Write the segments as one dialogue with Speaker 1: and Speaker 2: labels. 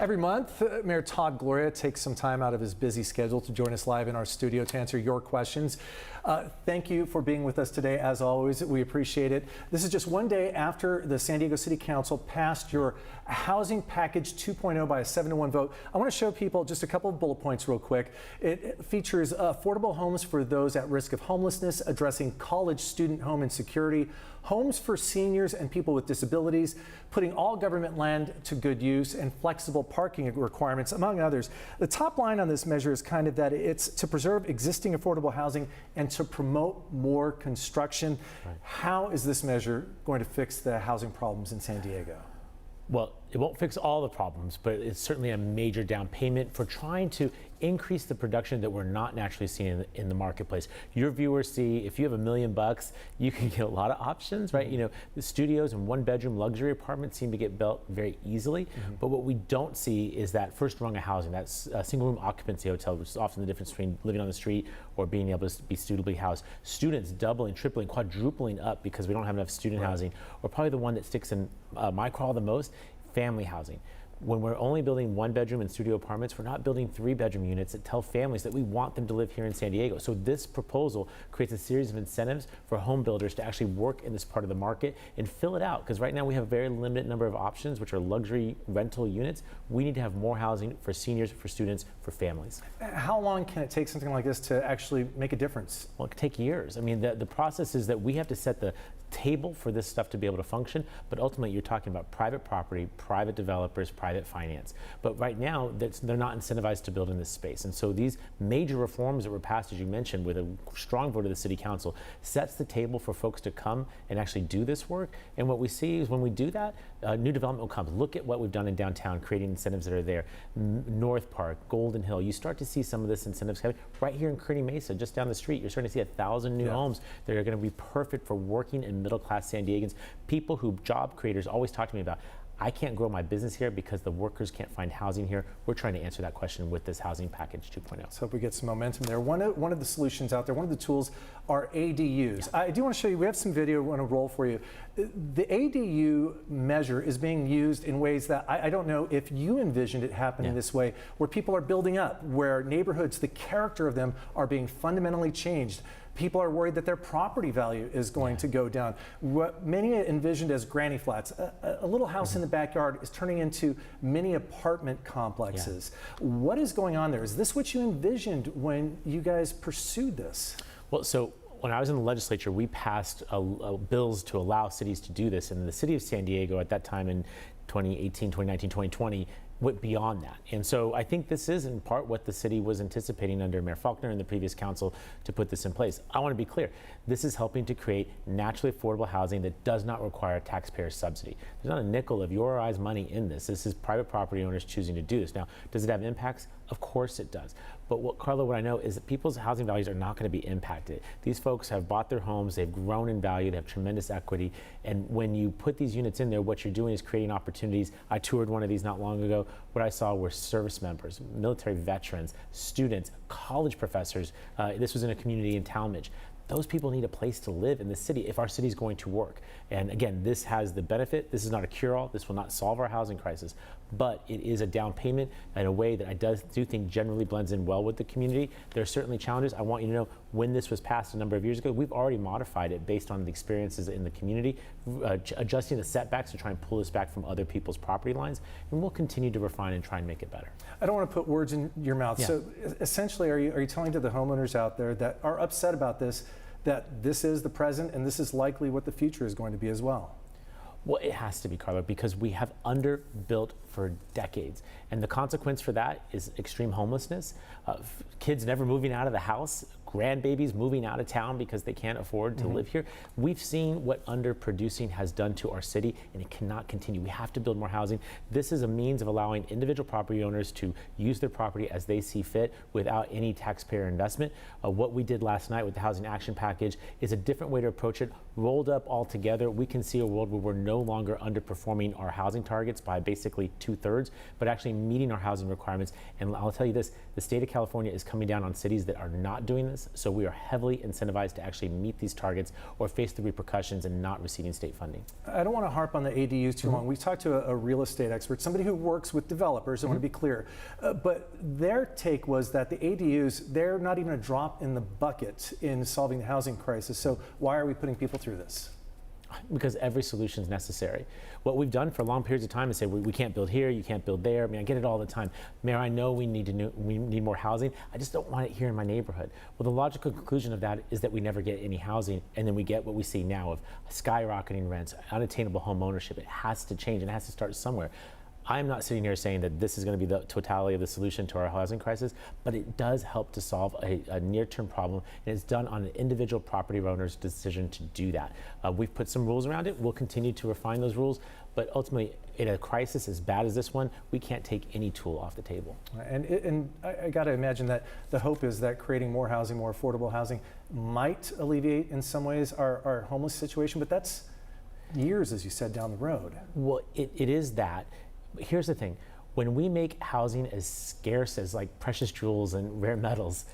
Speaker 1: Every month, Mayor Todd Gloria takes some time out of his busy schedule to join us live in our studio to answer your questions. Thank you for being with us today. As always, we appreciate it. This is just one day after the San Diego City Council passed your Housing Package 2.0 by a 7-to-1 vote. I want to show people just a couple of bullet points real quick. It features affordable homes for those at risk of homelessness, addressing college student home insecurity, homes for seniors and people with disabilities, putting all government land to good use, and flexible parking requirements, among others. The top line on this measure is kind of that it's to preserve existing affordable housing and to promote more construction. Right. How is this measure going to fix the housing problems in San Diego?
Speaker 2: Well, it won't fix all the problems, but it's certainly a major down payment for trying to increase the production that we're not naturally seeing in the marketplace. Your viewers see, if you have $1 million, you can get a lot of options, right? You know, the studios and one-bedroom luxury apartments seem to get built very easily, but what we don't see is that first rung of housing, that's a single-room occupancy hotel, which is often the difference between living on the street or being able to be suitably housed. Students doubling, tripling, quadrupling up because we don't have enough student housing, or probably the one that sticks in my craw the most, family housing. When we're only building one-bedroom and studio apartments, we're not building 3-bedroom units that tell families that we want them to live here in San Diego. So this proposal creates a series of incentives for home builders to actually work in this part of the market and fill it out. Because right now we have a very limited number of options, which are luxury rental units. We need to have more housing for seniors, for students, for families.
Speaker 1: How long can it take something like this to actually make a difference?
Speaker 2: Well, it could take years. I mean, the process is that we have to set the table for this stuff to be able to function, but ultimately you're talking about private property, private developers, private finance. But right now, they're not incentivized to build in this space. And so these major reforms that were passed, as you mentioned, with a strong vote of the City Council, sets the table for folks to come and actually do this work. And what we see is when we do that, new development will come. Look at what we've done in downtown, creating incentives that are there. North Park, Golden Hill, you start to see some of this incentives coming. Right here in Kearny Mesa, just down the street, you're starting to see 1,000 new homes that are going to be perfect for working and middle-class San Diegans, people who job creators always talk to me about. I can't grow my business here because the workers can't find housing here. We're trying to answer that question with this Housing Package 2.0.
Speaker 1: Let's hope we get some momentum there. One of the solutions out there, one of the tools are ADUs. I do want to show you, we have some video we want to roll for you. The ADU measure is being used in ways that I don't know if you envisioned it happening this way, where people are building up, where neighborhoods, the character of them are being fundamentally changed. People are worried that their property value is going to go down. What many envisioned as granny flats, a little house in the backyard, is turning into mini apartment complexes. What is going on there? Is this what you envisioned when you guys pursued this?
Speaker 2: Well, so when I was in the legislature, we passed bills to allow cities to do this. And the city of San Diego at that time in 2018, 2019, 2020, went beyond that. And so I think this is in part what the city was anticipating under Mayor Faulkner and the previous council to put this in place. I want to be clear, this is helping to create naturally affordable housing that does not require a taxpayer subsidy. There's not a nickel of your or I's money in this. This is private property owners choosing to do this. Now, does it have impacts? Of course it does. But what I know is that people's housing values are not going to be impacted. These folks have bought their homes, they've grown in value, they have tremendous equity. And when you put these units in there, what you're doing is creating opportunities. I toured one of these not long ago. What I saw were service members, military veterans, students, college professors. This was in a community in Talmadge. Those people need a place to live in the city if our city is going to work. And again, this has the benefit. This is not a cure-all. This will not solve our housing crisis, but it is a down payment in a way that I do think generally blends in well with the community. There are certainly challenges. I want you to know when this was passed a number of years ago, we've already modified it based on the experiences in the community, adjusting the setbacks to try and pull this back from other people's property lines, and we'll continue to refine and try and make it better.
Speaker 1: I don't want to put words in your mouth. So essentially, are you telling to the homeowners out there that are upset about this, that this is the present and this is likely what the future is going to be as well?
Speaker 2: Well, it has to be, Carlo, because we have underbuilt for decades. And the consequence for that is extreme homelessness, kids never moving out of the house, grandbabies moving out of town because they can't afford to live here. We've seen what underproducing has done to our city, and it cannot continue. We have to build more housing. This is a means of allowing individual property owners to use their property as they see fit without any taxpayer investment. What we did last night with the Housing Action Package is a different way to approach it. Rolled up all together, we can see a world where we're no longer underperforming our housing targets by basically 2/3, but actually meeting our housing requirements. And I'll tell you this, the state of California is coming down on cities that are not doing this. business. So we are heavily incentivized to actually meet these targets or face the repercussions in not receiving state funding.
Speaker 1: I don't want to harp on the ADUs too long. We talked to a real estate expert, somebody who works with developers, I want to be clear. But their take was that the ADUs, they're not even a drop in the bucket in solving the housing crisis. So why are we putting people through this?
Speaker 2: Because every solution is necessary. What we've done for long periods of time is say we can't build here, you can't build there. I mean, I get it all the time. Mayor, I know we need more housing. I just don't want it here in my neighborhood. Well, the logical conclusion of that is that we never get any housing, and then we get what we see now of skyrocketing rents, unattainable home ownership. It has to change, and it has to start somewhere. I'm not sitting here saying that this is going to be the totality of the solution to our housing crisis, but it does help to solve a near-term problem, and it's done on an individual property owner's decision to do that. We've put some rules around it. We'll continue to refine those rules, but ultimately, in a crisis as bad as this one, we can't take any tool off the table.
Speaker 1: And I got to imagine that the hope is that creating more housing, more affordable housing, might alleviate in some ways our homeless situation, but that's years, as you said, down the road.
Speaker 2: Well, it is that. Here's the thing, when we make housing as scarce as like precious jewels and rare metals,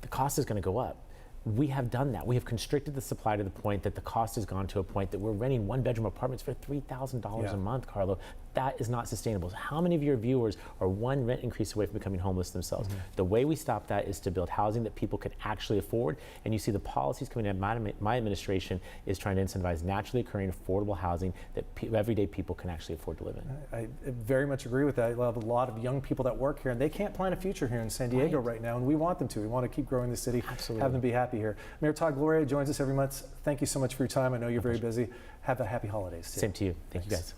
Speaker 2: the cost is going to go up. We have done that. We have constricted the supply to the point that the cost has gone to a point that we're renting one-bedroom apartments for $3,000 a month, Carlo. That is not sustainable. So how many of your viewers are one rent increase away from becoming homeless themselves? The way we stop that is to build housing that people can actually afford. And you see the policies coming out of my administration is trying to incentivize naturally occurring affordable housing that everyday people can actually afford to live in.
Speaker 1: I very much agree with that. I have a lot of young people that work here, and they can't plan a future here in San Diego right now, and we want them to. We want to keep growing the city, have them be happy here. Mayor Todd Gloria joins us every month. Thank you so much for your time. I know you're very busy. Have a happy holidays.
Speaker 2: Same to you. Thank you, guys.